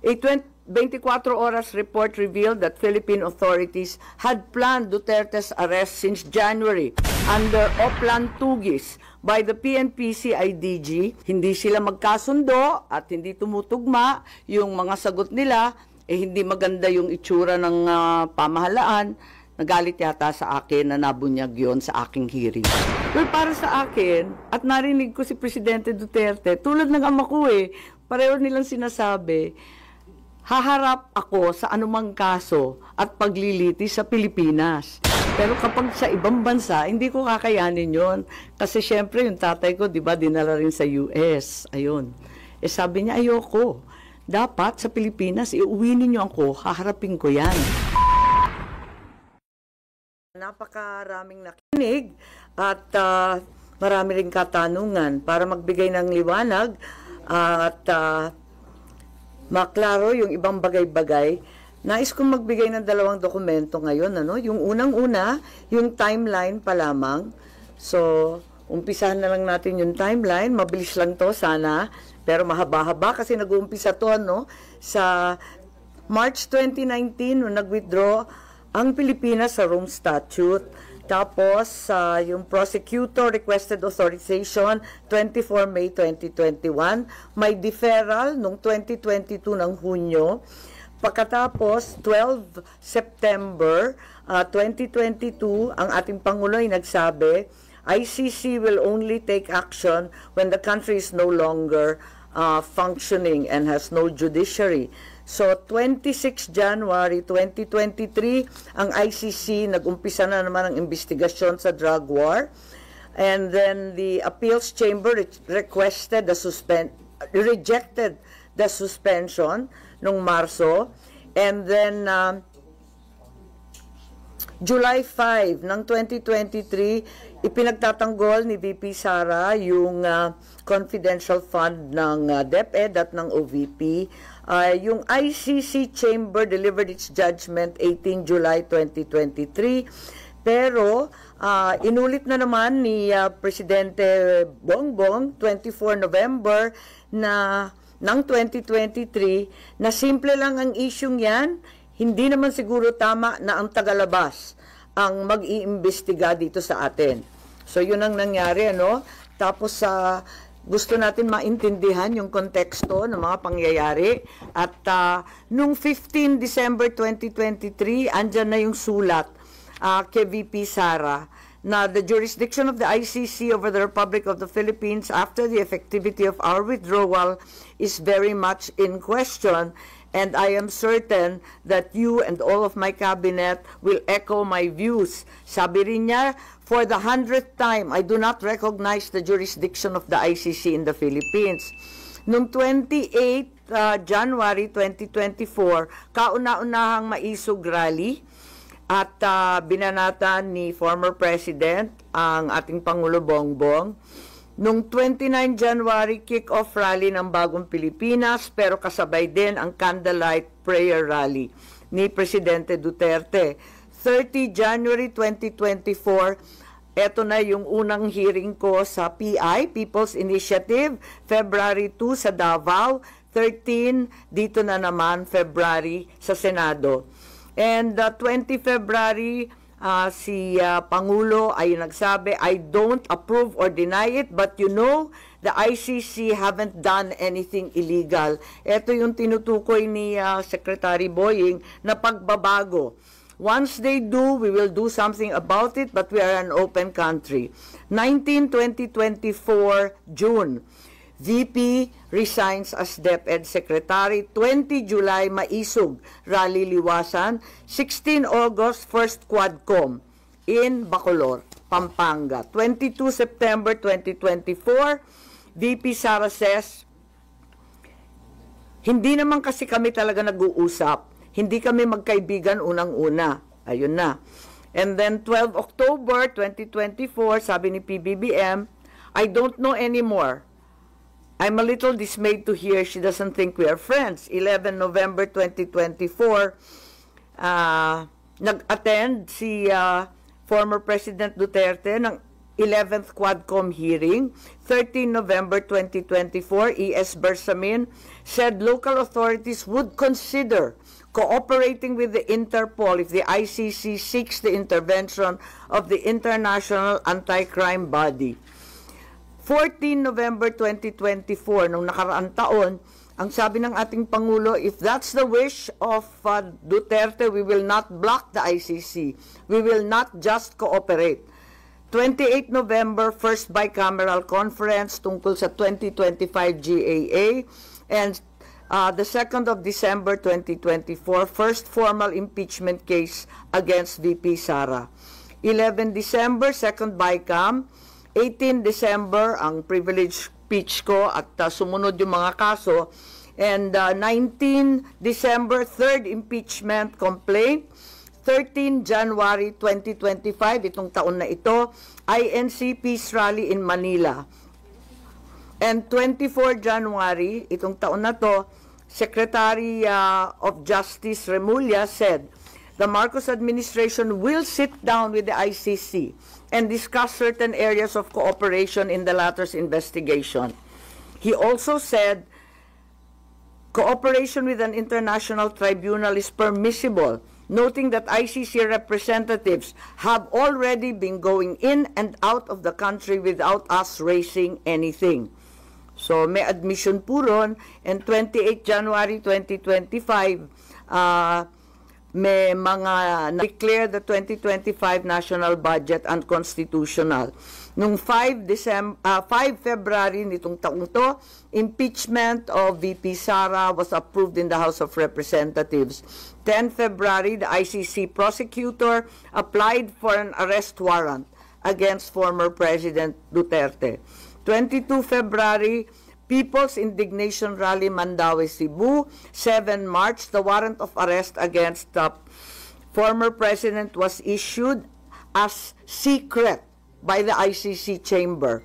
A 24 hours report revealed that Philippine authorities had planned Duterte's arrest since January under Oplan Tugis by the PNP CIDG. Hindi sila magkasundo at hindi tumutugma yung mga sagot nila, hindi maganda yung itsura ng pamahalaan. Nagalit yata sa akin na nabunyag yon sa aking hearing. Well, para sa akin, at narinig ko si Presidente Duterte, tulad ng ama ko pareho nilang sinasabi, haharap ako sa anumang kaso at paglilitis sa Pilipinas. Pero kapag sa ibang bansa, hindi ko kakayanin yon. Kasi syempre, yung tatay ko, di ba, dinala rin sa US. Ayun. Sabi niya, ayoko. Dapat sa Pilipinas, iuwi ninyo ako, haharapin ko yan. Napakaraming nakinig at marami ring katanungan para magbigay ng liwanag at maklaro yung ibang bagay-bagay. Nais kong magbigay ng dalawang dokumento ngayon. Yung unang-una, yung timeline pa lamang. So, umpisahan na lang natin yung timeline. Mabilis lang to sana, pero mahaba-haba kasi nag-uumpisa to sa March 2019 nung nag-withdraw ang Pilipinas sa Rome Statute. Tapos, yung prosecutor requested authorization 24 May 2021. May deferral noong 2022 ng Hunyo. Pagkatapos, 12 September 2022, ang ating Pangulo ay nagsabi, ICC will only take action when the country is no longer functioning and has no judiciary. So, 26 January 2023, ang ICC nag-umpisa na naman ang investigasyon sa drug war. And then the appeals chamber rejected the suspension nung Marso. And then July 5 ng 2023, ipinagtatanggol ni VP Sara yung confidential fund ng DepEd at ng OVP. Yung ICC chamber delivered its judgment 18 July 2023. Pero inulit na naman ni Presidente Bongbong 24 November ng 2023 na simple lang ang isyung yan. Hindi naman siguro tama na ang tagalabas ang mag-iimbestiga dito sa atin. So, yun ang nangyari, Tapos, gusto natin maintindihan yung konteksto ng mga pangyayari. At nung 15 December 2023, andyan na yung sulat kay VP Sara na the jurisdiction of the ICC over the Republic of the Philippines after the effectivity of our withdrawal is very much in question. And I am certain that you and all of my cabinet will echo my views. Sabi rin niya, for the 100th time, I do not recognize the jurisdiction of the ICC in the Philippines. Noong 28 January 2024, kauna-unahang maisog rally at binanatan ni former President ang ating Pangulo Bongbong. Noong 29 January, kick-off rally ng Bagong Pilipinas, pero kasabay din ang candlelight prayer rally ni Presidente Duterte. 30 January 2024, eto na yung unang hearing ko sa PI, People's Initiative, February 2 sa Davao, 13 dito na naman February sa Senado. And 20 February, si Pangulo ay nagsabi, I don't approve or deny it, but the ICC haven't done anything illegal. Ito yung tinutukoy ni Secretary Boying na pagbabago. Once they do, we will do something about it, but we are an open country. 19-2024, June. VP resigns as DepEd Secretary. 20 July, maisog, rally liwasan. 16 August, first Quadcom in Bacolor, Pampanga. 22 September 2024, VP Sara says, hindi naman kasi kami talaga nag-uusap. Hindi kami magkaibigan unang-una. Ayun na. And then 12 October 2024, sabi ni PBBM, I don't know anymore. I'm a little dismayed to hear she doesn't think we are friends. 11 November 2024, nag-attend si former President Duterte ng 11th Quadcom hearing. 13 November 2024, E.S. Bersamin said local authorities would consider cooperating with the Interpol if the ICC seeks the intervention of the International Anti-Crime Body. 14 November 2024, nung nakaraang taon, ang sabi ng ating Pangulo, if that's the wish of Duterte, we will not block the ICC. We will not just cooperate. 28 November, first bicameral conference tungkol sa 2025 GAA, and the 2nd of December 2024, first formal impeachment case against VP Sara. 11 December, second BICAM. 18 December, ang privilege speech ko at sumunod yung mga kaso. And 19 December, third impeachment complaint. 13 January 2025, itong taon na ito, INC Peace Rally in Manila. And 24 January, itong taon na to, Secretary of Justice Remulla said, the Marcos administration will sit down with the ICC and discuss certain areas of cooperation in the latter's investigation. He also said, cooperation with an international tribunal is permissible, noting that ICC representatives have already been going in and out of the country without us raising anything. So may admission po ron, and 28 January 2025, may mga declare the 2025 national budget unconstitutional. Nung 5 February nitong taong to, impeachment of VP Sara was approved in the House of Representatives. 10 February, the ICC prosecutor applied for an arrest warrant against former President Duterte. 22 February, People's Indignation Rally Mandaue, Cebu. 7 March, the warrant of arrest against the former president was issued as secret by the ICC chamber.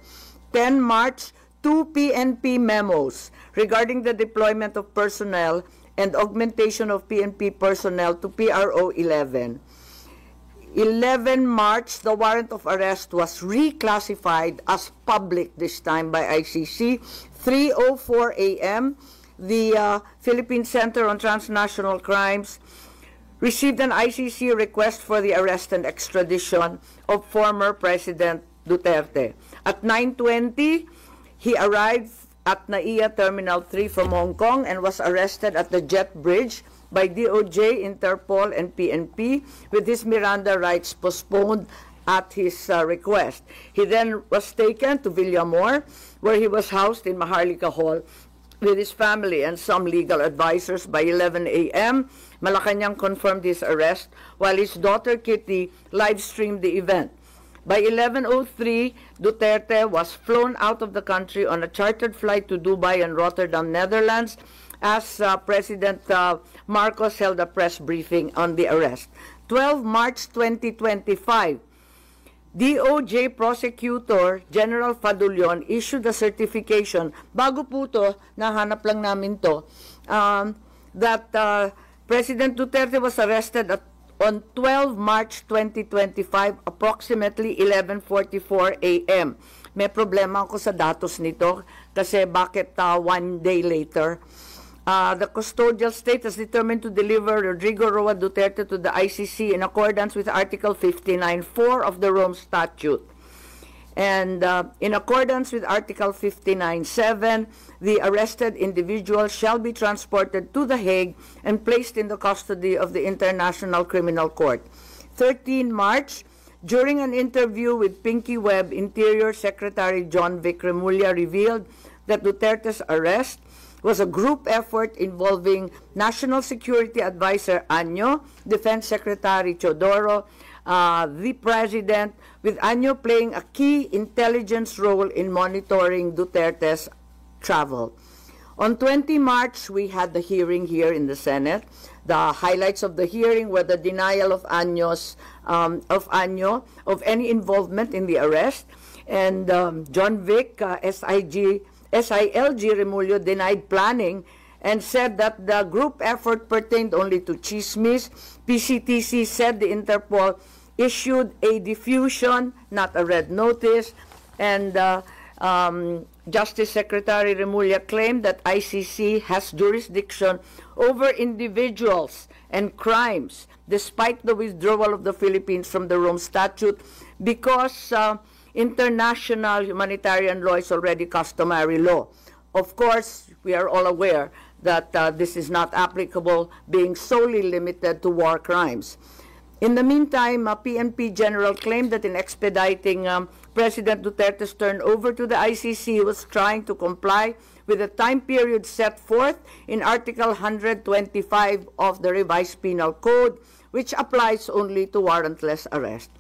10 March, 2 PNP memos regarding the deployment of personnel and augmentation of PNP personnel to PRO 11. 11 March, the warrant of arrest was reclassified as public this time by ICC. 3:04 a.m., the Philippine Center on Transnational Crimes received an ICC request for the arrest and extradition of former President Duterte. At 9:20, he arrived at NAIA Terminal 3 from Hong Kong and was arrested at the Jet Bridge by DOJ, Interpol, and PNP, with his Miranda rights postponed at his request. He then was taken to Villamor, where he was housed in Maharlika Hall with his family and some legal advisors. By 11 a.m., Malacanang confirmed his arrest, while his daughter Kitty live-streamed the event. By 11:03, Duterte was flown out of the country on a chartered flight to Dubai and Rotterdam, Netherlands, as President Marcos held a press briefing on the arrest. 12 March 2025, DOJ Prosecutor General Fadulion issued a certification, bago po to, nahanap lang namin to, that President Duterte was arrested on 12 March 2025, approximately 11:44 a.m. May problema ako sa datos nito kasi bakit 1 day later? The custodial state has determined to deliver Rodrigo Roa Duterte to the ICC in accordance with Article 59.4 of the Rome Statute. And in accordance with Article 59.7, the arrested individual shall be transported to The Hague and placed in the custody of the International Criminal Court. 13 March, during an interview with Pinky Webb, Interior Secretary John Vic Remulla revealed that Duterte's arrest was a group effort involving National Security Advisor Año, Defense Secretary Teodoro, the President, with Año playing a key intelligence role in monitoring Duterte's travel. On 20 March, we had the hearing here in the Senate. The highlights of the hearing were the denial of Año of any involvement in the arrest, and John Vic, SILG Remulla denied planning and said that the group effort pertained only to chismis. PCTC said the Interpol issued a diffusion, not a red notice, and Justice Secretary Remulla claimed that ICC has jurisdiction over individuals and crimes despite the withdrawal of the Philippines from the Rome Statute because international humanitarian law is already customary law. Of course, we are all aware that this is not applicable, being solely limited to war crimes. In the meantime, PNP General claimed that in expediting President Duterte's turnover to the ICC, he was trying to comply with the time period set forth in Article 125 of the Revised Penal Code, which applies only to warrantless arrest.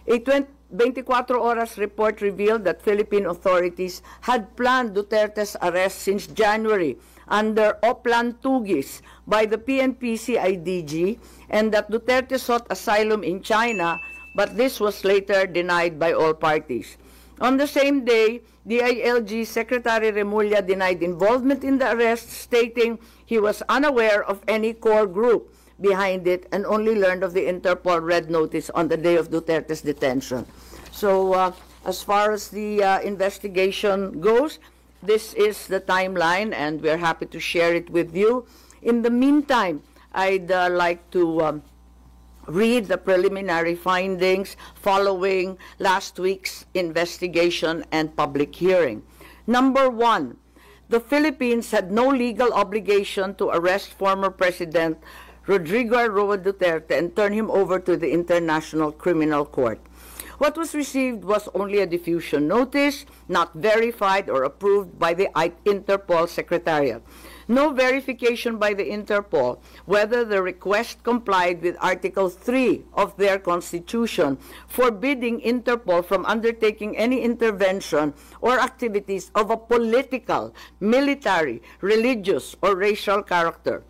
A 24 Horas report revealed that Philippine authorities had planned Duterte's arrest since January under Oplan Tugis by the PNP-CIDG, and that Duterte sought asylum in China, but this was later denied by all parties. On the same day, DILG Secretary Remulla denied involvement in the arrest, stating he was unaware of any core group behind it and only learned of the Interpol red notice on the day of Duterte's detention. So as far as the investigation goes, this is the timeline, and we're happy to share it with you. In the meantime, I'd like to read the preliminary findings following last week's investigation and public hearing. Number one, the Philippines had no legal obligation to arrest former President Rodrigo Roa Duterte and turn him over to the International Criminal Court. What was received was only a diffusion notice, not verified or approved by the Interpol Secretariat. No verification by the Interpol whether the request complied with Article 3 of their Constitution, forbidding Interpol from undertaking any intervention or activities of a political, military, religious, or racial character.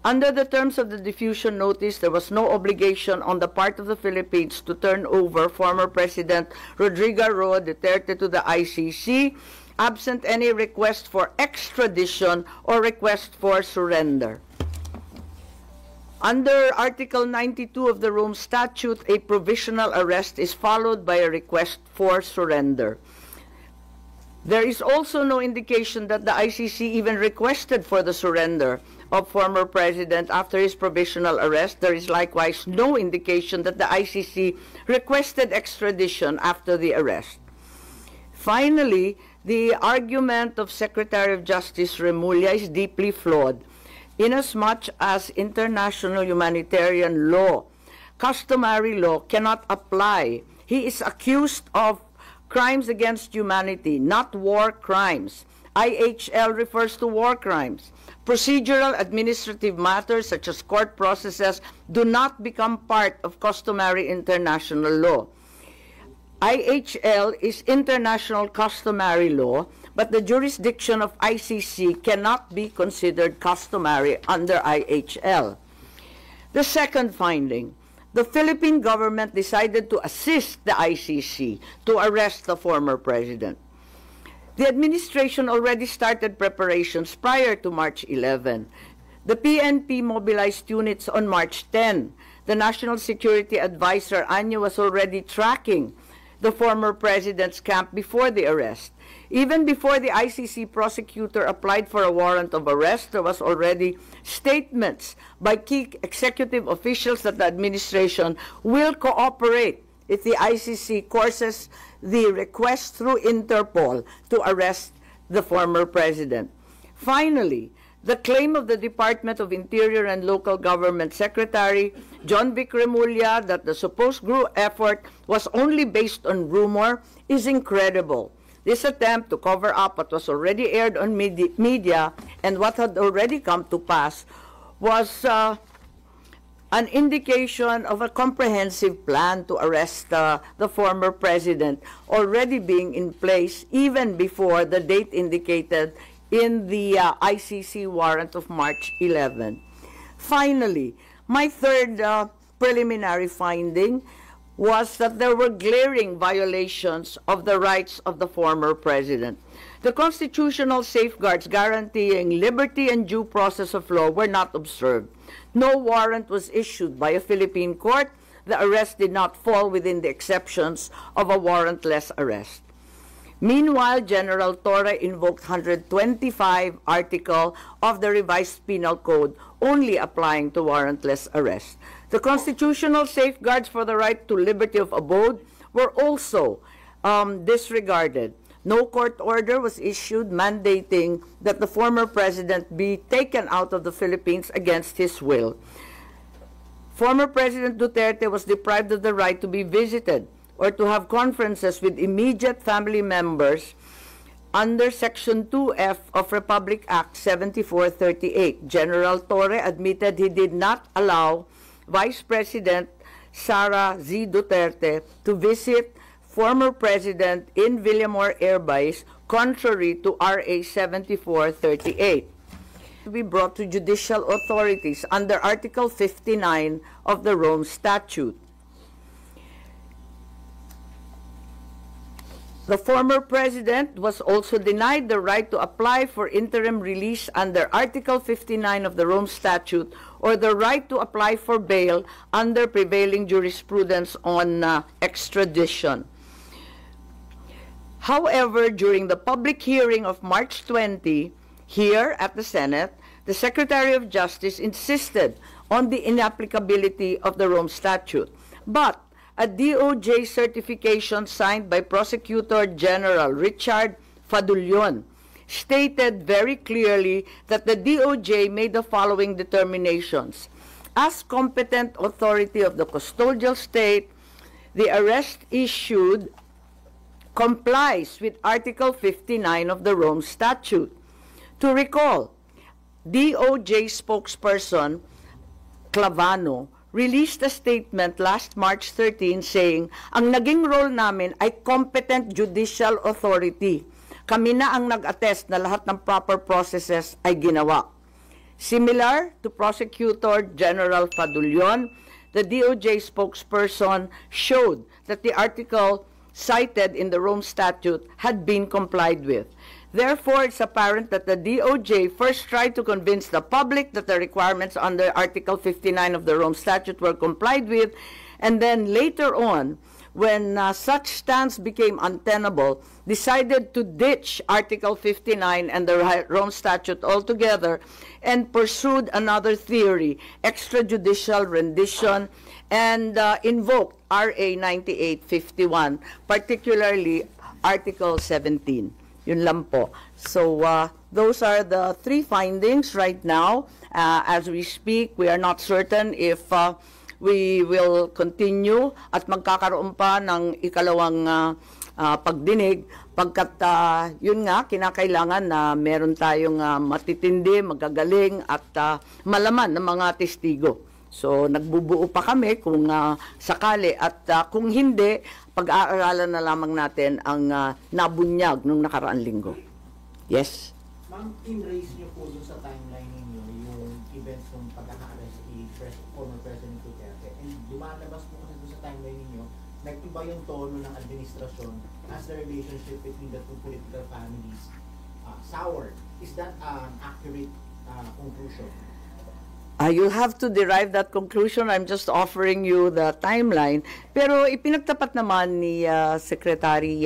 Under the terms of the diffusion notice, there was no obligation on the part of the Philippines to turn over former President Rodrigo Roa Duterte to the ICC, absent any request for extradition or request for surrender. Under Article 92 of the Rome Statute, a provisional arrest is followed by a request for surrender. There is also no indication that the ICC even requested for the surrender of former President after his provisional arrest. There is likewise no indication that the ICC requested extradition after the arrest. Finally, the argument of Secretary of Justice Remulla is deeply flawed, inasmuch as international humanitarian law, customary law, cannot apply. He is accused of crimes against humanity, not war crimes. IHL refers to war crimes. Procedural administrative matters such as court processes do not become part of customary international law. IHL is international customary law, but the jurisdiction of ICC cannot be considered customary under IHL. The second finding, the Philippine government decided to assist the ICC to arrest the former president. The administration already started preparations prior to March 11. The PNP mobilized units on March 10. The National Security Advisor Anyo was already tracking the former president's camp before the arrest. Even before the ICC prosecutor applied for a warrant of arrest, there was already statements by key executive officials that the administration will cooperate if the ICC courses the request through Interpol to arrest the former president. Finally, the claim of the Department of Interior and Local Government Secretary John Vic Remulla that the supposed group effort was only based on rumor is incredible. This attempt to cover up what was already aired on media and what had already come to pass was an indication of a comprehensive plan to arrest the former president already being in place even before the date indicated in the ICC warrant of March 11. Finally, my third preliminary finding was that there were glaring violations of the rights of the former president. The constitutional safeguards guaranteeing liberty and due process of law were not observed. No warrant was issued by a Philippine court. the arrest did not fall within the exceptions of a warrantless arrest. Meanwhile, General Torre invoked 125 article of the revised penal code only applying to warrantless arrest. The constitutional safeguards for the right to liberty of abode were also disregarded. No court order was issued mandating that the former president be taken out of the Philippines against his will. Former President Duterte was deprived of the right to be visited or to have conferences with immediate family members under Section 2F of Republic Act 7438. General Torre admitted he did not allow Vice President Sara Z. Duterte to visit former president in Villamor Air Base, contrary to RA 7438. To be brought to judicial authorities under Article 59 of the Rome Statute. The former president was also denied the right to apply for interim release under Article 59 of the Rome Statute or the right to apply for bail under prevailing jurisprudence on extradition. However, during the public hearing of March 20, here at the Senate, the Secretary of Justice insisted on the inapplicability of the Rome Statute. But a DOJ certification signed by Prosecutor General Richard Fadulion stated very clearly that the DOJ made the following determinations. As competent authority of the custodial state, the arrest issued complies with Article 59 of the Rome Statute. To recall, DOJ spokesperson Clavano released a statement last March 13 saying, ang naging role namin ay competent judicial authority. Kami na ang nag-attest na lahat ng proper processes ay ginawa. Similar to Prosecutor General Fadulion, the DOJ spokesperson showed that the article cited in the Rome Statute had been complied with. Therefore, it's apparent that the DOJ first tried to convince the public that the requirements under Article 59 of the Rome Statute were complied with, and then later on, when such stance became untenable, decided to ditch Article 59 and the Rome Statute altogether and pursued another theory, extrajudicial rendition, and invoked RA 9851, particularly Article 17. Yun lang po. So, those are the three findings right now. As we speak, we are not certain if we will continue at magkakaroon pa ng ikalawang pagdinig pagkat yun nga, kinakailangan na meron tayong matitindi, magagaling at malaman ng mga testigo. So, nagbubuo pa kami kung sakali at kung hindi, pag-aaralan na lamang natin ang nabunyag nung nakaraang linggo. Yes? Ma'am, in-raise niyo po dun sa timeline ninyo yung events ng pagkaka-arrest ni former President Duterte. And lumalabas po kasi dun sa timeline ninyo, nag-iba yung tono ng administrasyon as the relationship between the two political families soured. Is that an accurate conclusion? You'll have to derive that conclusion. I'm just offering you the timeline. Pero ipinagtapat naman ni Secretary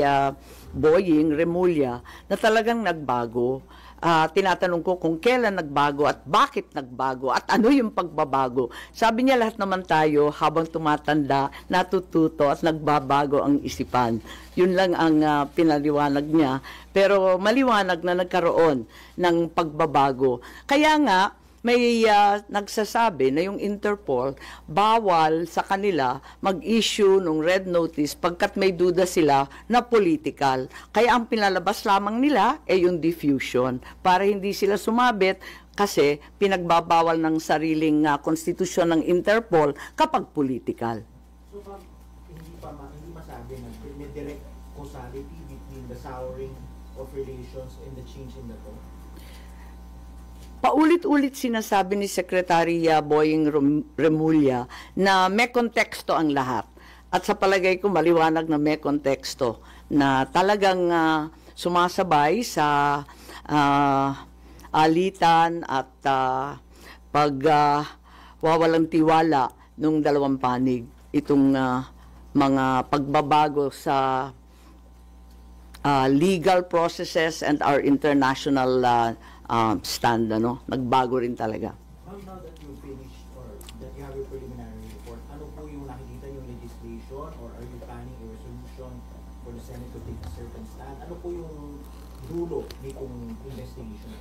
Boying Remulla na talagang nagbago. Tinatanong ko kung kailan nagbago at bakit nagbago at ano yung pagbabago. Sabi niya lahat naman tayo habang tumatanda, natututo at nagbabago ang isipan. Yun lang ang pinaliwanag niya. Pero maliwanag na nagkaroon ng pagbabago. Kaya nga, may nagsasabi na yung Interpol bawal sa kanila mag-issue ng red notice pagkat may duda sila na political. Kaya ang pinalabas lamang nila ay yung diffusion para hindi sila sumabit kasi pinagbabawal ng sariling konstitusyon ng Interpol kapag political. So, hindi masabi na may direct causality between the souring of relations and the change in the tone? Paulit-ulit sinasabi ni Secretary Boying Remulla na may konteksto ang lahat. At sa palagay ko maliwanag na may konteksto na talagang sumasabay sa alitan at pagwawalang tiwala ng dalawang panig. itong mga pagbabago sa legal processes and our international stand, ano, nagbago rin talaga. Ma'am, now that you finished or that you have your preliminary report, ano po yung nakikita yung legislation or are you planning a resolution for the Senate to take a certain stand? Ano po yung dulo nitong investigation?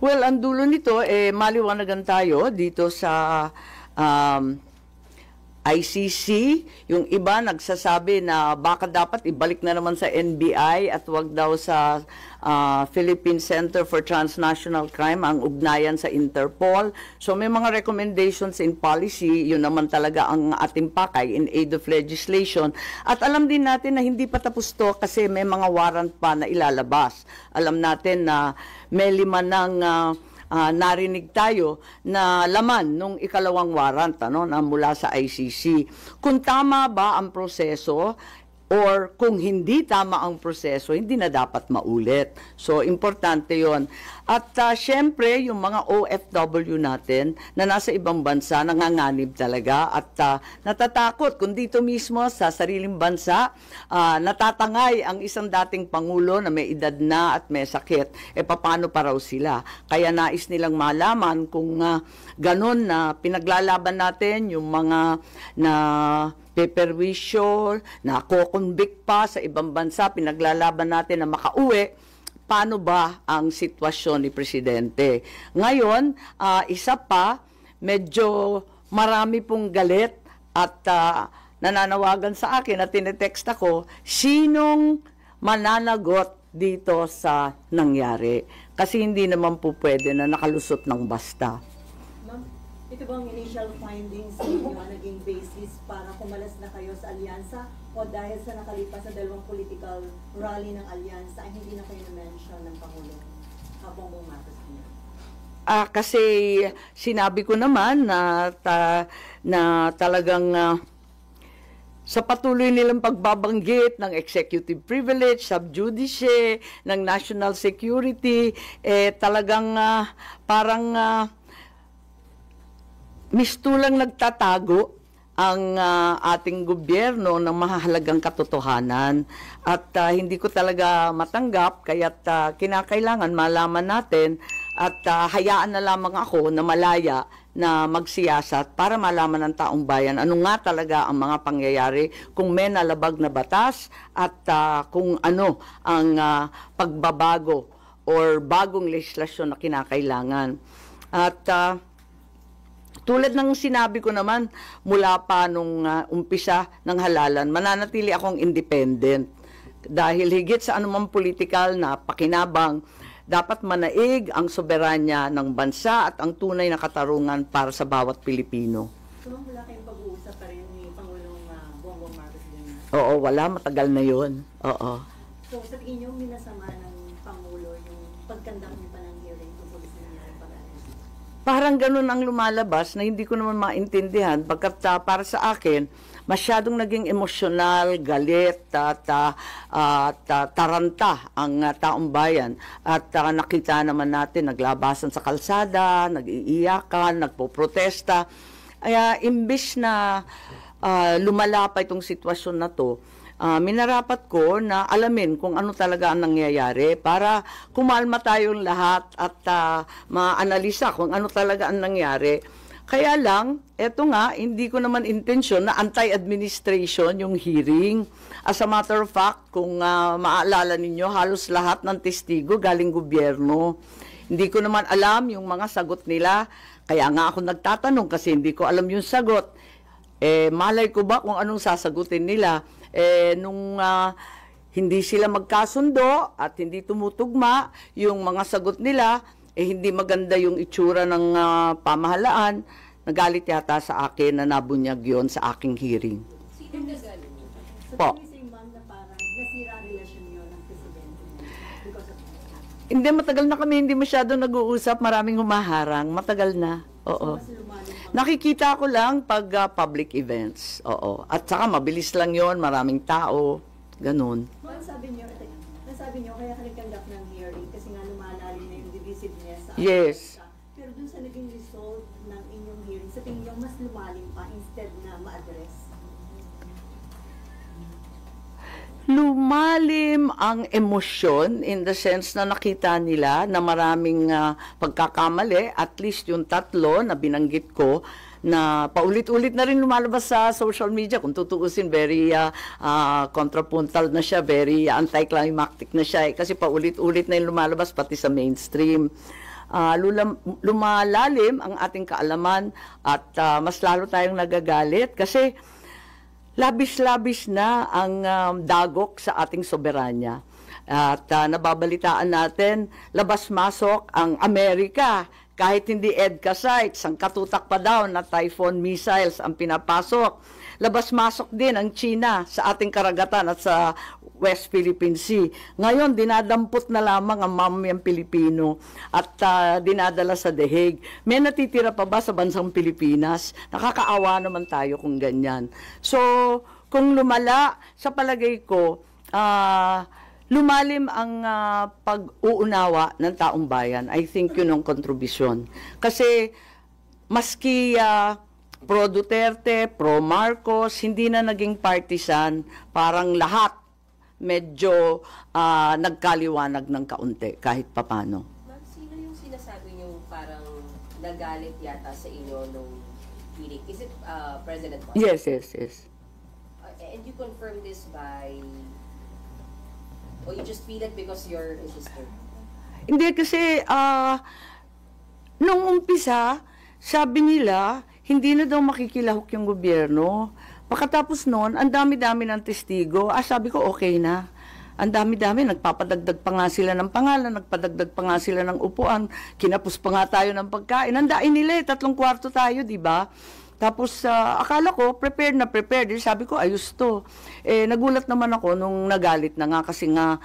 Well, ang dulo nito, maliwanagan tayo dito sa ICC. Yung iba nagsasabi na baka dapat ibalik na naman sa NBI at wag daw sa Philippine Center for Transnational Crime ang ugnayan sa Interpol. So may mga recommendations in policy, yun naman talaga ang ating pakay in aid of legislation. At alam din natin na hindi pa tapos to kasi may mga warrant pa na ilalabas. Alam natin na may 5 ng narinig tayo na laman nung ikalawang warrant, ano, na mula sa ICC. Kung tama ba ang proseso or kung hindi tama ang proseso, hindi na dapat maulit. So, importante yon. At syempre, yung mga OFW natin na nasa ibang bansa, nanganganib talaga at natatakot kung dito mismo sa sariling bansa, natatangay ang isang dating Pangulo na may edad na at may sakit, paano pa raw sila? Kaya nais nilang malaman kung ganun na pinaglalaban natin yung mga na peperwisyo, na ko-convict pa sa ibang bansa, pinaglalaban natin na makauwi, paano ba ang sitwasyon ni Presidente? Ngayon, isa pa, medyo marami pong galit at nananawagan sa akin at tinetext ako, sinong mananagot dito sa nangyari? Kasi hindi naman po pwede na nakalusot ng basta. Ito bang initial findings ninyo naging basis para kumalas na kayo sa alyansa o dahil sa nakalipas na 2 political rally ng alyansa ay hindi na kayo na-mention ng Pangulo Bongbong Marcos niya? Kasi sinabi ko naman na, na talagang sa patuloy nilang pagbabanggit ng executive privilege, sub judice, ng national security, talagang parang mistulang nagtatago ang ating gobyerno ng mahahalagang katotohanan at hindi ko talaga matanggap kaya't kinakailangan malaman natin at hayaan na lamang ako na malaya na magsiyasat para malaman ng taong bayan ano nga talaga ang mga pangyayari, kung may nalabag na batas at kung ano ang pagbabago or bagong legislasyon na kinakailangan. At tulad ng sinabi ko naman, mula pa nung umpisa ng halalan, mananatili akong independent. Dahil higit sa anumang political na pakinabang, dapat manaig ang soberanya ng bansa at ang tunay na katarungan para sa bawat Pilipino. So, wala kayong pag-uusap pa rin ni Pangulong Bongbong Marcos din? Oo, wala. Matagal na yun. Oo. So, sa tingin niyo, minasama ng Pangulo yung pagkandak niyo pa ng hearing tungkol sa nangyari pag-arrest? Parang ganun ang lumalabas na hindi ko naman maintindihan pagkat para sa akin, masyadong naging emosyonal, galit at taranta ang taong bayan. At nakita naman natin, naglabasan sa kalsada, nag-iiyakan, nagpoprotesta. Kaya imbis na lumala pa itong sitwasyon na to, minarapat ko na alamin kung ano talaga ang nangyayari para kumalma tayong lahat at maanalisa kung ano talaga ang nangyari. Kaya lang, eto nga, hindi ko naman intensyon na anti-administration yung hearing. As a matter of fact, kung maalala ninyo, halos lahat ng testigo galing gobyerno. Hindi ko naman alam yung mga sagot nila. Kaya nga ako nagtatanong kasi hindi ko alam yung sagot. Malay ko ba kung anong sasagutin nila? Nung hindi sila magkasundo at hindi tumutugma yung mga sagot nila, hindi maganda yung itsura ng pamahalaan, nagalit yata sa akin na nabunyag yon sa aking hearing. Sino nagalit? Po. So, can ma'am na parang nasira ang relasyon niyo ng Presidente because of that? Hindi, matagal na kami hindi masyado nag-uusap, maraming humaharang, matagal na. Oo. Mas lumalim pa. Nakikita ko lang pag public events. Oo. At saka mabilis lang yon, maraming tao, ganun. Ma'am, sabi niyo, kaya ka nag-conduct ng hearing kasi nga lumalalim na yung divisiveness sa Yes. Pero dun sa naging result ng inyong hearing, sa tingin niyo mas lumalim pa instead na ma-address? Lumalim ang emosyon in the sense na nakita nila na maraming pagkakamali, at least yung tatlo na binanggit ko, na paulit-ulit na rin lumalabas sa social media. Kung tutuusin, very contrapuntal na siya, very anticlimactic na siya. Kasi paulit-ulit na yung lumalabas pati sa mainstream. Lumalalim ang ating kaalaman at mas lalo tayong nagagalit kasi labis-labis na ang dagok sa ating soberanya. At nababalitaan natin, labas-masok ang Amerika. Kahit hindi EDCA sites, ang katutak pa daw na Typhoon missiles ang pinapasok. Labas-masok din ang China sa ating karagatan at sa West Philippine Sea. Ngayon, dinadampot na lamang ang mamamayang Pilipino at dinadala sa The Hague. May natitira pa ba sa bansang Pilipinas? Nakakaawa naman tayo kung ganyan. So, kung lumala, sa palagay ko, lumalim ang pag-uunawa ng taong bayan. I think yun ang kontribusyon. Kasi, maski pro Duterte, pro Marcos, hindi na naging partisan, parang lahat medyo nagkaliwanag ng kaunti kahit papano. Ma'am, sino yung sinasabi niyo parang nagalit yata sa inyo nung hearing? Is it President Marcos? Yes. And you confirm this by, or you just feel it because you're his sister? Hindi kasi nung umpisa, sabi nila, hindi na daw makikilahok yung gobyerno. Pagkatapos noon, ang dami-dami ng testigo. Sabi ko, okay na. Ang dami-dami, nagpapadagdag pa nga sila ng pangalan, nagpadagdag pa nga sila ng upuan, kinapos pa nga tayo ng pagkain. Andain nila 3 kwarto tayo, di ba? Tapos, akala ko, prepared na prepared. Sabi ko, ayos to. Nagulat naman ako nung nagalit na nga kasi nga,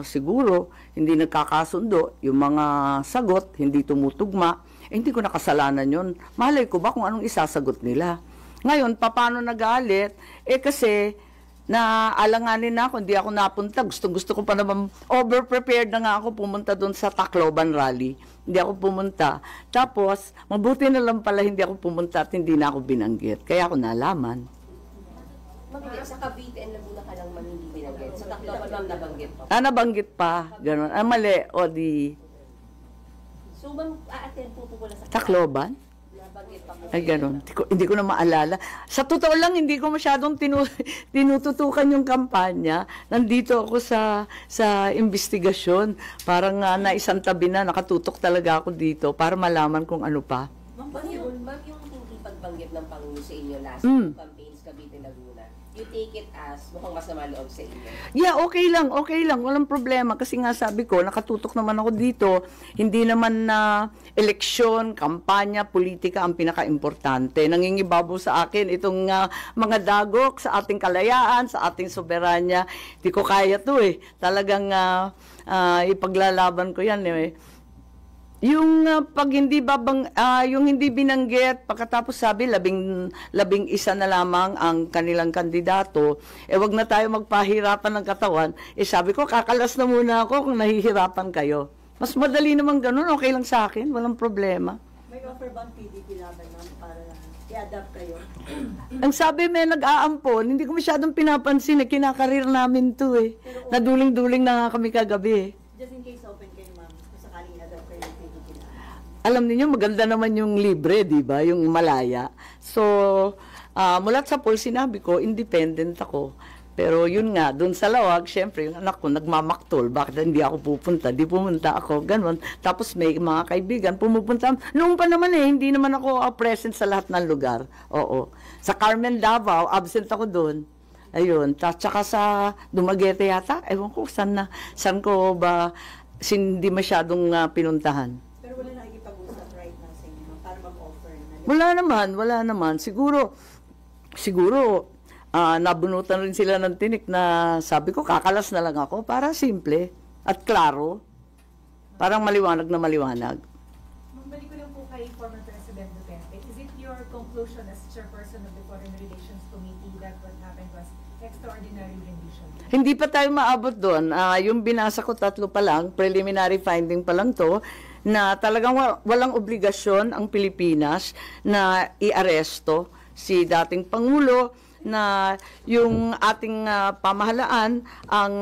siguro, hindi nagkakasundo. Yung mga sagot, hindi tumutugma. Hindi ko nakasalanan yun. Malay ko ba kung anong isasagot nila? Ngayon, paano nagalit? Kasi, naalanganin na ako, hindi ako napunta. Gusto ko pa naman, over-prepared na nga ako pumunta doon sa Tacloban rally. Hindi ako pumunta. Tapos, mabuti na lang pala hindi ako pumunta at hindi na ako binanggit. Kaya ako nalaman. Mabigay, sa Cavite and Laguna ka lang man hindi binanggit. Sa Tacloban ma'am nabanggit pa. Nabanggit pa. Ganun. Mali. O di... So, ma'am, a-attend po pala sa Tacloban? Nabanggit pa po. Ay, ganun. Hindi ko na maalala. Sa totoo lang, hindi ko masyadong tinututukan yung kampanya. Nandito ako sa investigasyon. Parang naisang tabi na, nakatutok talaga ako dito para malaman kung ano pa. Ma'am, yung hindi pagbanggit ng Pangulo sa inyo last campaigns, Cavite, Laguna, you take it as mukhang masama loob sa inyo? Yeah, okay lang. Walang problema. Kasi nga sabi ko, nakatutok naman ako dito. Hindi naman na eleksyon, kampanya, politika ang pinaka-importante. Nangingibabaw sa akin itong mga dagok sa ating kalayaan, sa ating soberanya. Hindi ko kaya to Talagang ipaglalaban ko yan Yung pag hindi yung hindi binanggit, pagkatapos sabi 11 na lamang ang kanilang kandidato, wag na tayo magpahirapan ng katawan. Sabi ko, kakalas na muna ako kung nahihirapan kayo. Mas madali naman ganun, okay lang sa akin, walang problema. May offer bang PDP laban ma'am para i-adapt kayo? Ang sabi may nag-aampon, hindi ko masyadong pinapansin kinakarir namin to Naduling-duling na nga kami kagabi Just in case open kayo ma'am, kung sakaling i-adapt kayo ng PDP laban. Alam niyo maganda naman yung libre, di ba? Yung malaya. So, mulat sa poll, sinabi ko, independent ako. Pero yun nga, dun sa lawag, syempre, yung anak ko nagmamaktol. Bakit hindi ako pupunta? Di pumunta ako, ganun. Tapos may mga kaibigan, pumupunta. Noong pa naman hindi naman ako present sa lahat ng lugar. Oo. Sa Carmen Davao, absent ako dun. Ayun. Tsaka sa Dumaguete yata, ewan ko, saan ko ba hindi masyadong pinuntahan. Pero wala nakikipag-usap right now sa inyo para mag-offer na. Wala naman. Siguro, nabunutan rin sila ng tinik na sabi ko, kakalas na lang ako para simple at klaro. Parang maliwanag na maliwanag. Magbalik ko lang po kay former President Duterte. Is it your conclusion as chairperson of the Foreign Relations Committee that what happened was extraordinary rendition? Hindi pa tayo maabot doon. Yung binasa ko 3 pa lang, preliminary finding pa lang to, na talagang walang obligasyon ang Pilipinas na i-aresto si dating Pangulo na yung ating pamahalaan ang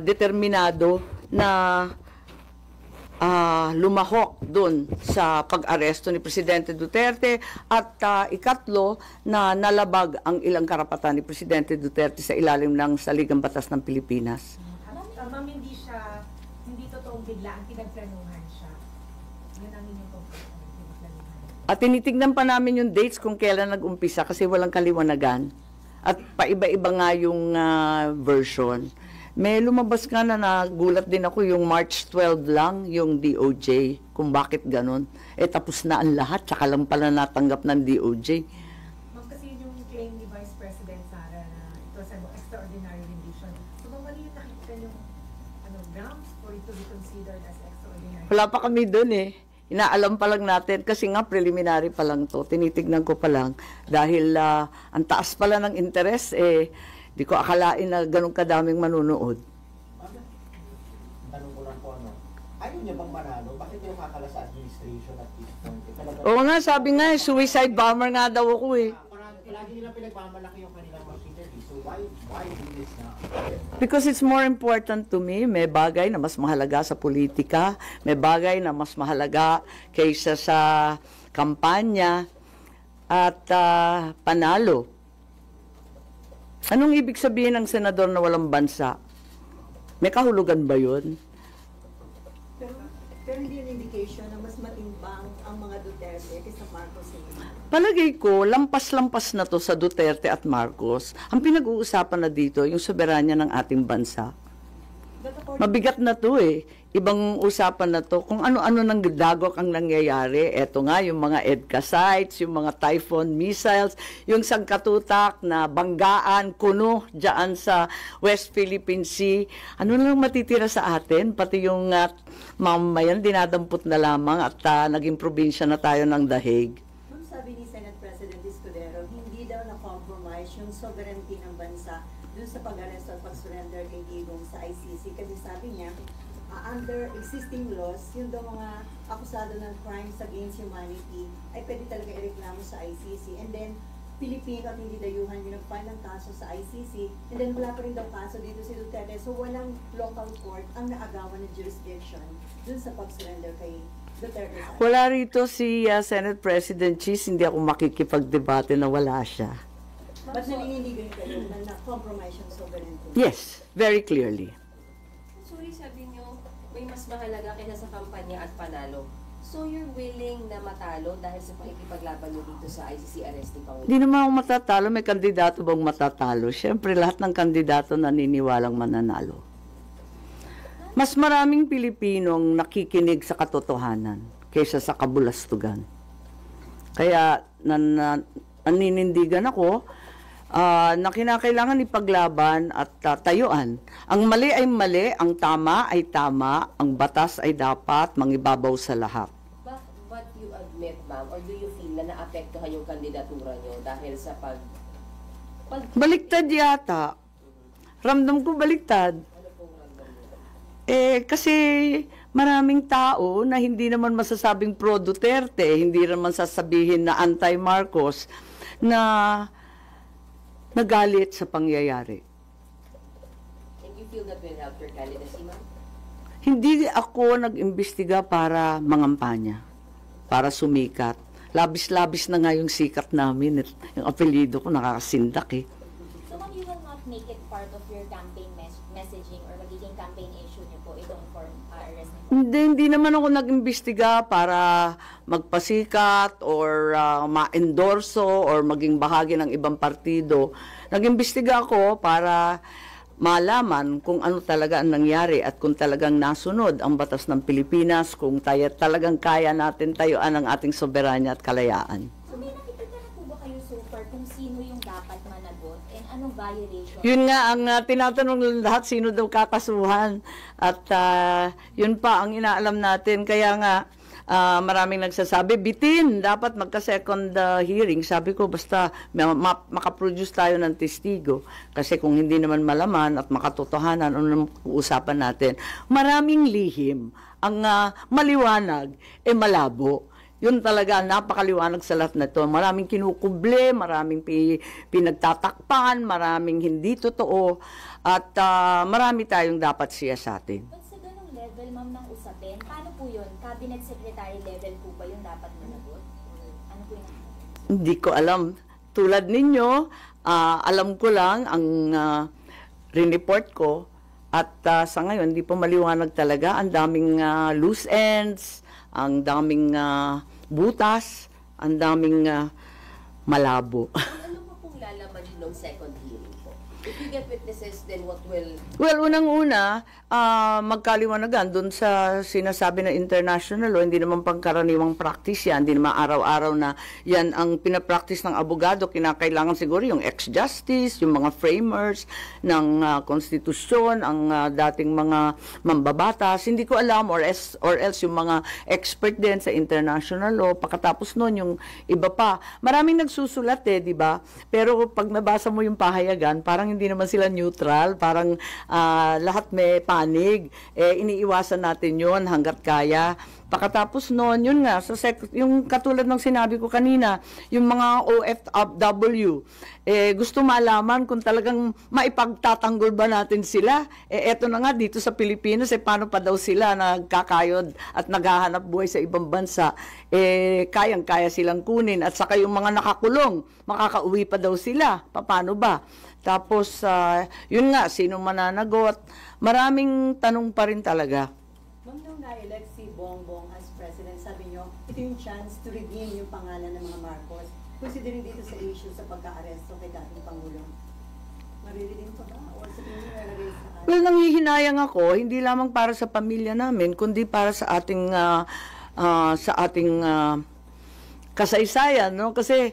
determinado na lumahok dun sa pag-aresto ni Presidente Duterte at ikatlo na nalabag ang ilang karapatan ni Presidente Duterte sa ilalim ng Saligang Batas ng Pilipinas. Ma'am, hindi totoong biglaan, pinagplanuhan siya. Yun ang inyong conclusion, pinagplanuhan. At tinitignan pa namin yung dates kung kailan nag-umpisa kasi walang kaliwanagan. At paiba-iba nga yung version. May lumabas nga na nagulat din ako yung March 12 lang, yung DOJ, kung bakit ganun. Tapos na ang lahat, tsaka lang pala natanggap ng DOJ. Ma'am, kasi yung claim ni Vice President Sara na it was an extraordinary rendition. So, mali yung nakikita yung grounds for it to be considered as extraordinary? Wala pa kami dun Inaalam pa lang natin kasi nga preliminary pa lang to. Tinitignan ko pa lang dahil ang taas pala ng interest di ko akalain na ganun kadaming manunood. Tanong ko lang po ayaw niya bang manalo? Bakit niya kakala sa administration at this point? Oo nga, sabi nga suicide bomber nga daw ako Lagi nilang pinagmamalaki yung kanilang machinery. So why do this now? Because it's more important to me. May bagay na mas mahalaga sa politika, may bagay na mas mahalaga kaysa sa kampanya at panalo. Anong ibig sabihin ng senador na walang bansa? May kahulugan ba yun? Pero hindi yung indication na mas matimbang ang mga Duterte kaysa Marcos. Palagay ko, lampas-lampas na to sa Duterte at Marcos. Ang pinag-uusapan na dito, yung soberanya ng ating bansa. Mabigat na to Ibang usapan na to. Kung ano-ano nang dagok ang nangyayari. Eto nga, yung mga EDCA sites, yung mga Typhoon missiles, yung sangkatutak na banggaan, kuno, dyan sa West Philippine Sea. Ano lang matitira sa atin? Pati yung mamayan, dinadampot na lamang at naging probinsya na tayo ng Dahig. Sabi ni Senate President Escudero, hindi daw na-compromise yung sovereignty ng bansa dun sa pag-aresto at pag-surrender kay Digong sa ICC. Kasi sabi niya, under existing laws, yung daw mga akusado ng crimes against humanity ay pwede talaga ireklamo sa ICC. And then, Pilipino at hindi dayuhan yung nag-file ng kaso sa ICC. And then, wala pa rin daw kaso dito si Duterte. So, walang local court ang naagawan ng jurisdiction dun sa pag-surrender kay Duterte. Wala rito si Senate President Cheese, hindi ako makikipagdebate na wala siya. Ba't naninindigan kayo na na-compromise yung sovereignty? Yes, very clearly. Sorry, sabi niyo, may mas mahalaga kaysa sa kampanya at panalo. So you're willing na matalo dahil sa pakikipaglaban niyo dito sa ICC arrest ni Pangulong? Hindi naman ako matatalo. May kandidato bang matatalo? Siyempre, lahat ng kandidato naniniwalang mananalo. Mas maraming Pilipinong nakikinig sa katotohanan kaysa sa kabulastugan. Kaya naninindigan ako na kinakailangan ipaglaban at tayuan. Ang mali ay mali, ang tama ay tama, ang batas ay dapat mangibabaw sa lahat. But you admit, ma'am, or do you feel na naapektuhan yung kandidatura niyo dahil sa Baliktad yata. Ramdam ko baliktad. Ano pong ramdam niyo? Kasi maraming tao na hindi naman masasabing pro-Duterte, hindi naman sasabihin na anti-Marcos, na nagalit sa pangyayari. And you feel that will help your candidacy, ma'am? Hindi ako nag-imbestiga para mangampanya, para sumikat. Labis-labis na nga yung sikat namin. Yung apelyido ko nakakasindak So, ma'am, you will not make it part of your campaign messaging or magiging campaign issue niyo po itong arrest niyo? Hindi naman ako nag-imbestiga para magpasikat or ma-endorso or maging bahagi ng ibang partido. Nag-imbestiga ako para malaman kung ano talaga ang nangyari at kung talagang nasunod ang batas ng Pilipinas, kung talagang kaya natin tayuan ang ating soberanya at kalayaan. So, may nakikita na po ba kayo so far kung sino yung dapat managot and anong violation? Yun nga, ang tinatanong ng lahat, sino daw kakasuhan. At yun pa ang inaalam natin. Kaya nga, maraming nagsasabi, bitin, dapat magka-second hearing. Sabi ko, basta makaproduce tayo ng testigo. Kasi kung hindi naman malaman at makatotohanan, ano usapan natin, maraming lihim. Ang maliwanag, malabo. Yun talaga, napakaliwanag sa lahat na ito. Maraming kinukuble, maraming pinagtatakpan, maraming hindi totoo, at marami tayong dapat siyasatin. But sa ganong level, ma'am, ng usapin, paano po yun? Cabinet Secretary level po ba yung dapat managot? Ano po yun? Hindi ko alam. Tulad ninyo, alam ko lang ang report ko, at sa ngayon, hindi po maliwanag talaga. Ang daming loose ends, ang daming butas, ang daming malabo. Ano pa pong lalaman din ng second hearing po? If you get witnesses, then what will... Well, unang-una, magkaliwanagan dun sa sinasabi ng international law, hindi naman pangkaraniwang practice yan, hindi naman araw-araw na yan ang pinapractice ng abogado. Kinakailangan siguro yung ex-justice, yung mga framers ng konstitusyon, ang dating mga mambabatas. Hindi ko alam, or else yung mga expert din sa international law. Pagkatapos nun, yung iba pa. Maraming nagsusulat di ba? Pero pag nabasa mo yung pahayagan, parang hindi naman sila neutral, parang lahat may panig. Iniiwasan natin yon hanggat kaya. Pagkatapos noon, yun nga, yung katulad ng sinabi ko kanina, yung mga OFW, gusto malaman kung talagang maipagtatanggol ba natin sila. Eto na nga, dito sa Pilipinas, paano pa daw sila nagkakayod at naghahanap buhay sa ibang bansa. Kayang-kaya silang kunin. At saka yung mga nakakulong, makakauwi pa daw sila. Paano ba? Tapos, yun nga, sino mananagot? Maraming tanong pa rin talaga. Ma'am, nung na-elect si Bongbong as president, sabi niyo, ito yung chance to redeem yung pangalan ng mga Marcos. Considering dito sa issue sa pagka-aresto kay dating Pangulo. Mariredeem pa ba? Or sabihin niyo, i-raise sa atin? Well, nanghihinayang ako, hindi lamang para sa pamilya namin, kundi para sa ating kasaysayan, no? Kasi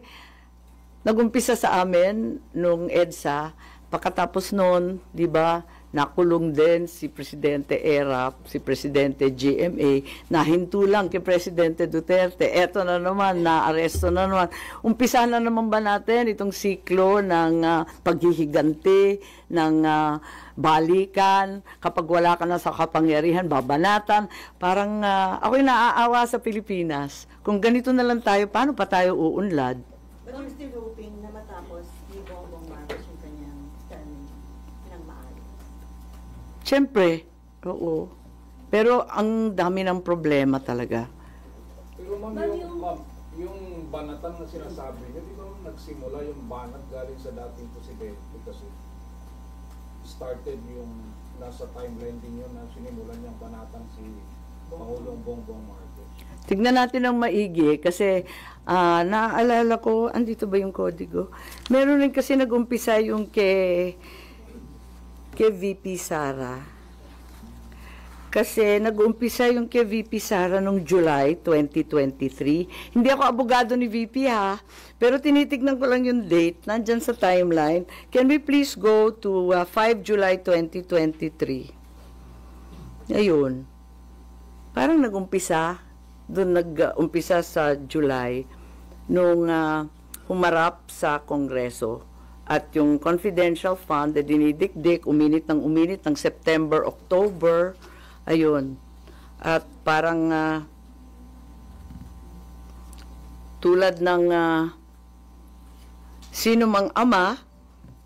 nagumpisa sa amin nung EDSA, pagkatapos noon, di ba, nakulong din si Presidente Erap, si Presidente GMA, nahinto lang kay Presidente Duterte. Eto na naman, naaresto na naman. Umpisa na naman ba natin itong siklo ng paghihiganti, ng balikan, kapag wala ka na sa kapangyarihan, babanatan. Parang ako'y naaawa sa Pilipinas. Kung ganito na lang tayo, paano pa tayo uunlad? But you're still hoping na matapos ni Bongbong Marcos yung kanyang term ng maayos? Siyempre, oo. Pero ang dami ng problema talaga. Pero ma'am, yung banatan na sinasabi niyo, di ba nagsimula yung banat galing sa dating presidente kasi started yung nasa timeline din yun na sinimulan niyang banatan si Pangulong Bongbong Marcos. Tignan natin ang maigi kasi naaalala ko, andito ba yung kodigo? Meron rin kasi nag-umpisa yung kay VP Sara. Kasi nag-umpisa yung kay VP Sara noong July 2023. Hindi ako abogado ni VP pero tinitignan ko lang yung date, nandyan sa timeline. Can we please go to 5 July 2023? Ayun. Parang nag-umpisa, doon nag-umpisa sa July, nung humarap sa Kongreso. At yung confidential fund na dinidikdik, uminit ng September, October, ayun. At parang tulad ng sino mang ama,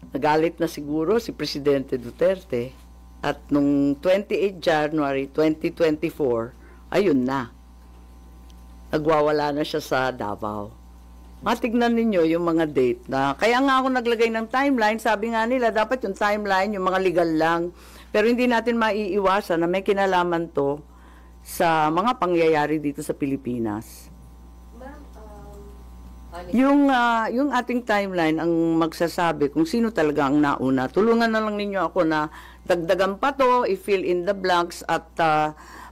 nagalit na siguro si Presidente Duterte. At nung 28 January 2024, ayun na. Nagwawala na siya sa Davao. Matignan ninyo yung mga date na, kaya nga ako naglagay ng timeline, sabi nga nila, dapat yung timeline, yung mga legal lang. Pero hindi natin maiiwasan na may kinalaman to sa mga pangyayari dito sa Pilipinas. Yung ating timeline ang magsasabi kung sino talaga ang nauna. Tulungan na lang ninyo ako na dagdagan pa to, i-fill in the blanks at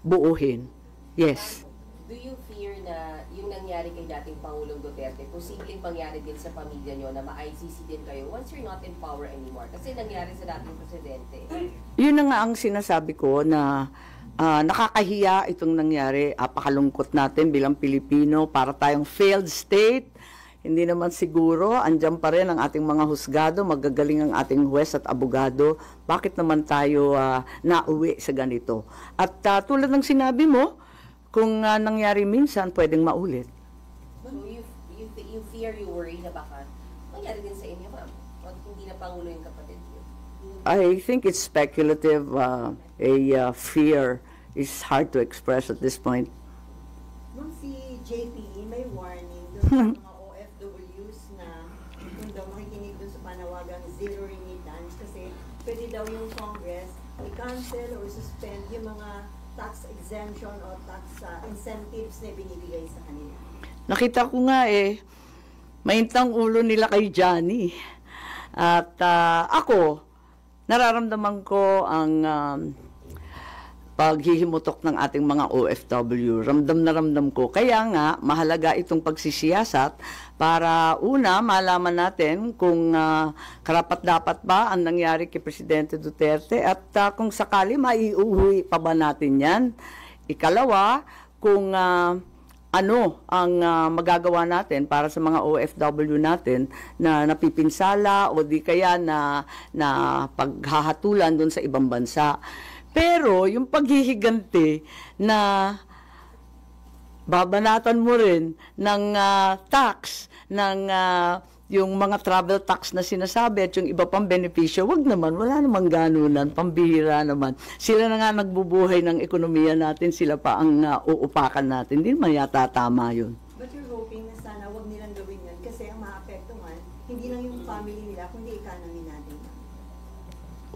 buuhin. Yes. Do you fear na yung nangyari kay dating Pangulong Duterte, posibleng mangyari din sa pamilya nyo na ma-ICC din kayo once you're not in power anymore? Kasi nangyari sa dating presidente. Yun na nga ang sinasabi ko na nakakahiya itong nangyari. Apakalungkot natin bilang Pilipino para tayong failed state. Hindi naman siguro, andyan pa rin ang ating mga husgado, magagaling ang ating huwes at abogado. Bakit naman tayo nauwi sa ganito? At tulad ng sinabi mo, kung nangyari minsan, pwedeng maulit. So you fear, you worry na baka mangyari din sa inyo, ma'am. At hindi na Pangulo yung kapatid niyo. I think it's speculative. Fear is hard to express at this point. Ma'am, si JPE may warning doon sa mga OFWs na kung daw makikinig doon sa panawagang zero remittance kasi pwede daw yung Congress i-cancel or suspend yung mga tax exemption o tax incentives na binibigay sa kanila. Nakita ko nga mainit ang ulo nila kay Johnny. At ako, nararamdaman ko ang paghihimutok ng ating mga OFW. Ramdam na ramdam ko. Kaya nga, mahalaga itong pagsisiyasat para una, malaman natin kung karapat-dapat ba ang nangyari kay Presidente Duterte at kung sakali maiuwi pa ba natin yan. Ikalawa, kung ano ang magagawa natin para sa mga OFW natin na napipinsala o di kaya na paghahatulan doon sa ibang bansa. Pero yung paghihiganti na babanatan mo rin ng tax, ng yung mga travel tax na sinasabi at yung iba pang benepisyo, wag naman, wala namang ganunan, pambihira naman. Sila na nga nagbubuhay ng ekonomiya natin, sila pa ang uupakan natin. Hindi naman yata tama yun. But you're hoping na sana wag nilang gawin yun kasi ang maapektuhan, hindi lang yung family nila, kundi economy natin.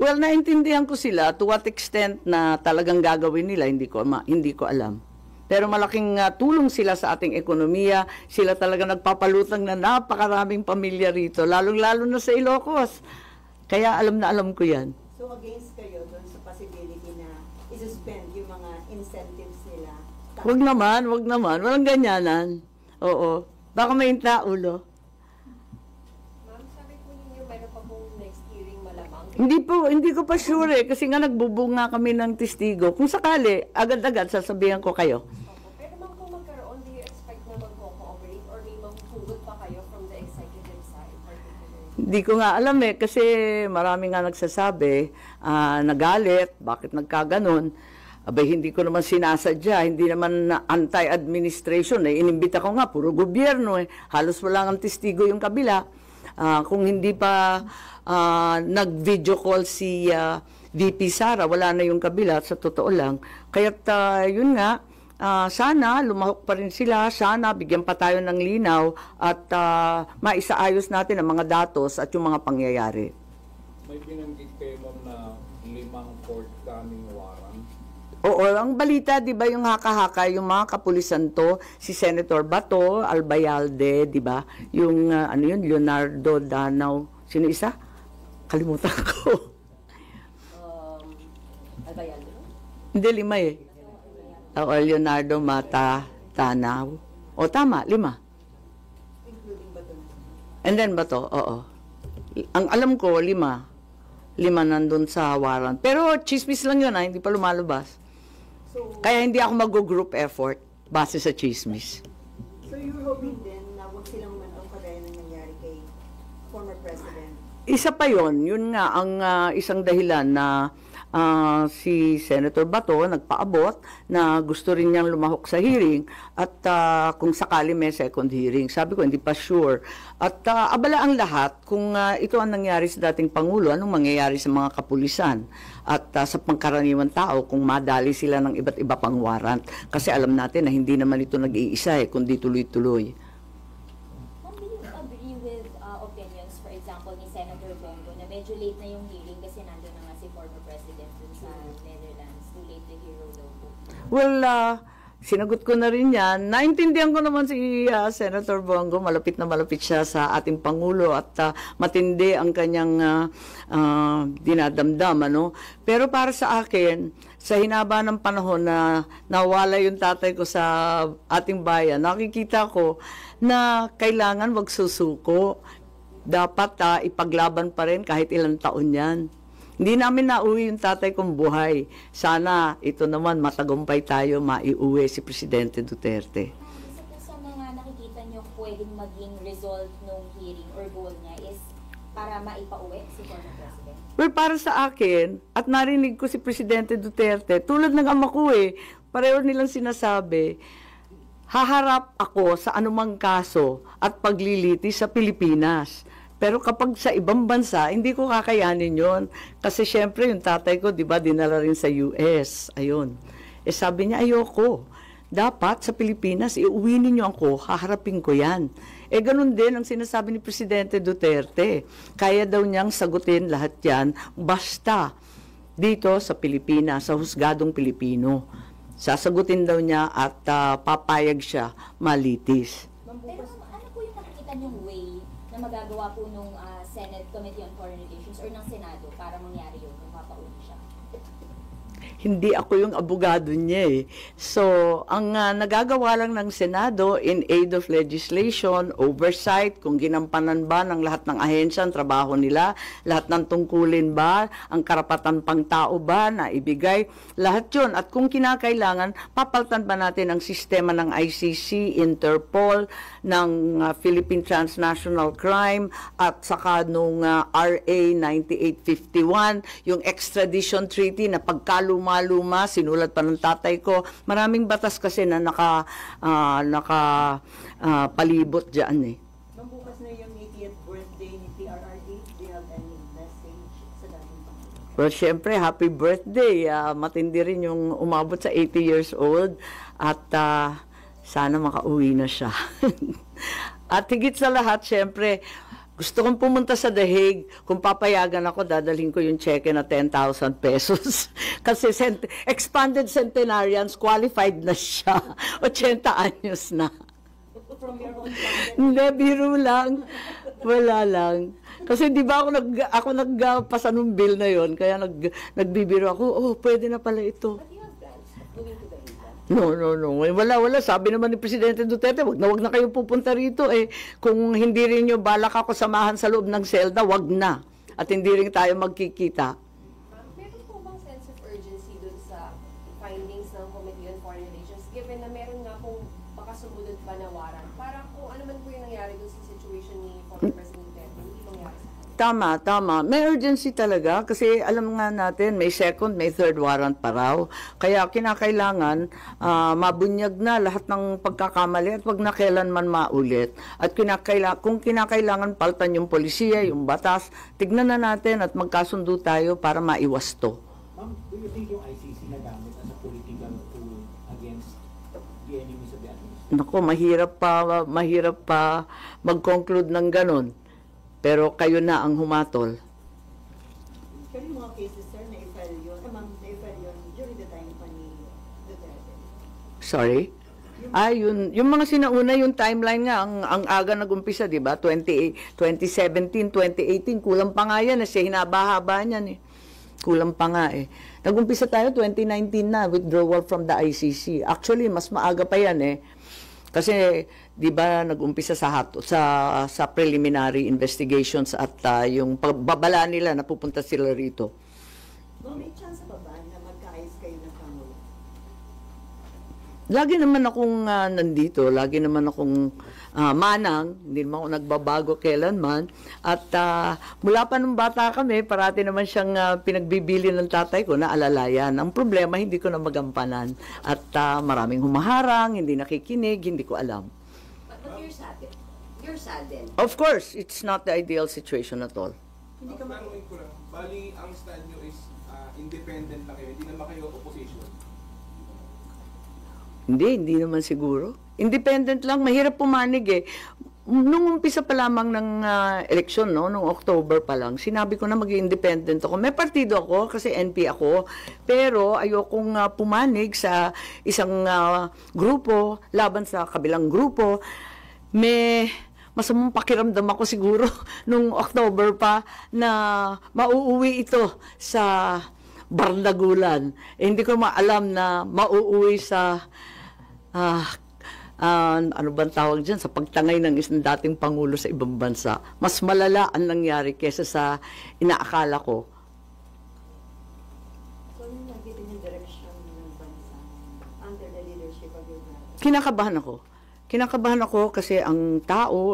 Well, naintindihan ko sila to what extent na talagang gagawin nila, hindi ko alam. Pero malaking tulong sila sa ating ekonomiya. Sila talaga nagpapalutang na napakaraming pamilya rito, lalong-lalo na sa Ilocos. Kaya alam na alam ko yan. So against kayo doon sa possibility na isuspend yung mga incentives nila? Wag naman. Walang ganyanan. Oo. Baka may ulo. Ma'am, sabi po ninyo, meron pa pong next hearing malamang. Hindi ko pa sure kasi nga nagbubunga kami ng testigo. Kung sakali, agad-agad sasabihan ko kayo. Pero ma'am, kung magkaroon, do you expect na mag-cooperate or may maghugot pa kayo from the executive side particularly? Hindi ko nga alam kasi marami nga nagsasabi, nagalit, bakit nagkaganon. Abay, hindi ko naman sinasadya, hindi naman anti-administration. Inimbita ko nga, puro gobyerno. Halos wala ang testigo yung kabila. Kung hindi pa nag-video call si VP Sara, wala na yung kabila, sa totoo lang. Kaya't yun nga, sana lumahok pa rin sila, sana bigyan pa tayo ng linaw at maisaayos natin ang mga datos at yung mga pangyayari. May binanggit kayo ma'am na 5 forthcoming warrant. Oo, ang balita, di ba, yung haka-haka, yung mga kapulisan to, si Senator Bato, Albayalde, di ba? Yung, Leonardo Danao, sino isa? Kalimutan ko. Albayalde, no? Hindi, 5 Oo, Leonardo Mata Danao. O, tama, 5. Including Bato. And then Bato, oo. Ang alam ko, 5 nandun sa warrant. Pero chismis lang yun, hindi pa lumalabas. So, Kaya hindi ako mag-group effort base sa chismis. so you're hoping din na wag silang mantong kagaya ng nangyari kay former President? Isa pa yon, yun nga ang isang dahilan na si Senator Bato nagpaabot na gusto rin niyang lumahok sa hearing at kung sakali may second hearing. Sabi ko, hindi pa sure. At abala ang lahat kung ito ang nangyari sa dating Pangulo, anong mangyayari sa mga kapulisan at sa pangkaraniwan tao kung madali sila ng iba't iba pang warrant. Kasi alam natin na hindi naman ito nag-iisa kundi tuloy-tuloy. Ma'am, do you agree with opinions, for example, ni Senator Bongo na medyo late na yung hearing kasi nandun na nga si former President dun sa Netherlands, too late to hear daw po? Well, sinagot ko na rin yan. Naintindihan ko naman si Senator Bongo. Malapit na malapit siya sa ating Pangulo at matindi ang kanyang dinadamdam. Pero para sa akin, sa hinaba ng panahon na nawala yung tatay ko sa ating bayan, nakikita ko na kailangan wag susuko. Dapat ipaglaban pa rin kahit ilang taon yan. Hindi namin nauwi yung tatay kong buhay. Sana ito naman matagumpay tayo, maiuwi si Presidente Duterte. Isa po sa mga nakikita nyo pwedeng maging result ng hearing or goal niya is para maipauwi si former President? Well, para sa akin, at narinig ko si Presidente Duterte, tulad ng ama ko pareho nilang sinasabi, haharap ako sa anumang kaso at paglilitis sa Pilipinas. Pero kapag sa ibang bansa, hindi ko kakayanin yon. Kasi syempre, yung tatay ko, di ba, dinala rin sa US. Ayun. Eh sabi niya, ayoko. Dapat sa Pilipinas, iuwi ninyo ako, haharapin ko yan. Eh ganun din ang sinasabi ni Presidente Duterte. Kaya daw niyang sagutin lahat yan, basta dito sa Pilipinas, sa husgadong Pilipino. Sasagutin daw niya at papayag siya malitis. Pero ano po yung nakikita niyong way na magagawa po nung Senate Committee on Foreign Relations or ng Senado para mangyari yun, kung papauli siya? Hindi ako yung abogado niya eh. So, ang nagagawa lang ng Senado in aid of legislation, oversight, kung ginampanan ba ng lahat ng ahensya ang trabaho nila, lahat ng tungkulin ba, ang karapatan pang tao ba na ibigay, lahat yun. At kung kinakailangan, papaltan ba natin ang sistema ng ICC, Interpol, ng Philippine Transnational Crime, at saka nung RA 9851, yung extradition treaty na pagkaluma, sinulat pa ng tatay ko. Maraming batas kasi na palibot dyan eh. Bukas na yung 80th birthday ni PRRD. Do you have any message sa dating Pangulo? Well, syempre, happy birthday. Matindi rin yung umabot sa 80 years old at sana makauwi na siya. At higit sa lahat, syempre, gusto kong pumunta sa The Hague. Kung papayagan ako, dadalhin ko yung cheque na 10,000 pesos. Kasi expanded centenarians, qualified na siya. 80 anyos na. From your own pocket? Hindi, biro lang. Wala lang. Kasi di ba ako nagpasa nung bill na yon, kaya nagbibiro ako, oh, pwede na pala ito. But you have plans going to the Hague? No. Wala. Sabi naman ni Presidente Duterte, wag na kayo pupunta rito eh. Kung hindi rin nyo balak ako samahan sa loob ng selda, wag na. At hindi rin tayo magkikita. Meron po bang sense of urgency dun sa findings ng Committee on Foreign Relations, given na meron nga pong baka sumunod pa na warrant? Para kung ano man po yung nangyari dun sa situation ni former President Duterte, hindi mangyari sa kanya. Tama. May urgency talaga kasi alam nga natin may second, may third warrant pa raw. Kaya kinakailangan mabunyag na lahat ng pagkakamali at wag na kailanman maulit. At kung kinakailangan paltan yung polisiya, yung batas, tignan na natin at magkasundo tayo para maiwas to. Ma'am, do you think yung ICC nagamit as a political tool against the enemies of the administration? Naku, mahirap pa mag-conclude ng ganun. Pero kayo na ang humatol. Pero yung mga cases, sir, na-file yun during the time pa ni Duterte. Sorry? Yung mga sinauna, yung timeline nga, ang aga nag-umpisa, di ba? 2017, 2018, kulang pa nga yan. Kasi hinaba-haba niyan eh. Kulang pa nga eh. Nag-umpisa tayo 2019 na, withdrawal from the ICC. Actually, mas maaga pa yan eh. Kasi, di ba, nag-umpisa sa preliminary investigations at yung pagbabala nila na pupunta sila rito. May chance pa ba na magkaayos kayo ng Pangulo? Lagi naman akong nandito, lagi naman akong manang, hindi naman ako nagbabago kailanman. At mula pa nung bata kami, parati naman siyang pinagbibili ng tatay ko na alalayan. Ang problema, hindi ko na magampanan. At maraming humaharang, hindi nakikinig, hindi ko alam. But you're saddened. You're saddened. Of course, it's not the ideal situation at all. Hindi ka Tanungin ko lang, bali ang stand nyo is independent lang kayo, hindi naman kayo opposition. Hindi naman siguro. Independent lang, mahirap pumanig eh. Nung umpisa pa lamang ng eleksyon, no, nung October pa lang, sinabi ko na maging independent ako. May partido ako kasi NP ako, pero ayokong pumanig sa isang grupo laban sa kabilang grupo. May masamang pakiramdam ako siguro nung October pa na mauuwi ito sa Bardagulan. Hindi ko maalam na mauuwi sa ano bang tawag dyan, sa pagtangay ng isang dating Pangulo sa ibang bansa. Mas malala ang nangyari kesa sa inaakala ko. So, ano nakita yung direction ng bansa under the leadership of your brother? Kinakabahan ako kasi ang tao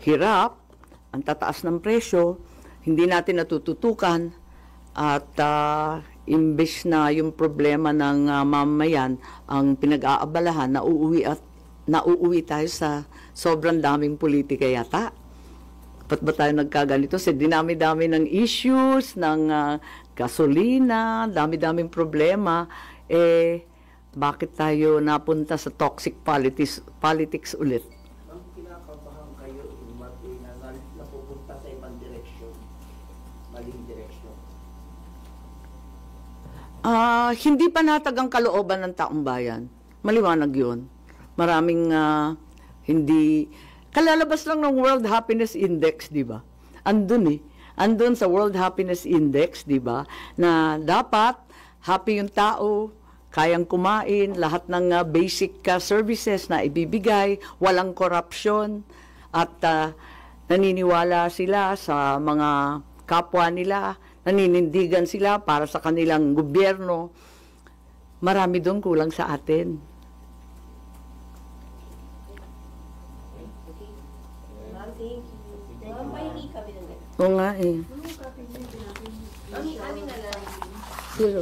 hirap, ang tataas ng presyo, hindi natin natututukan at imbes na yung problema ng mamamayan ang pinag-aabalahan, nauuwi tayo sa sobrang daming politika yata. Ba't ba tayo nagkaganito? Kasi dinami-dami ng issues, ng gasolina, dami-daming problema. Bakit tayo napunta sa toxic politics ulit? Ang kinakabahan kayo na napupunta sa ibang direksyon, maling direksyon. Hindi pa natag ang kalooban ng taong bayan. Maliwanag yun. Maraming hindi... Kalalabas lang ng World Happiness Index, di ba? Andun sa World Happiness Index, di ba? Na dapat happy yung tao, kayang kumain, lahat ng basic services na ibibigay, walang corruption, at naniniwala sila sa mga kapwa nila, naninindigan sila para sa kanilang gobyerno. Marami doon kulang sa atin. Thank you. Mahingi kami ng ganun. Oo nga eh. Amin na lang. Zero.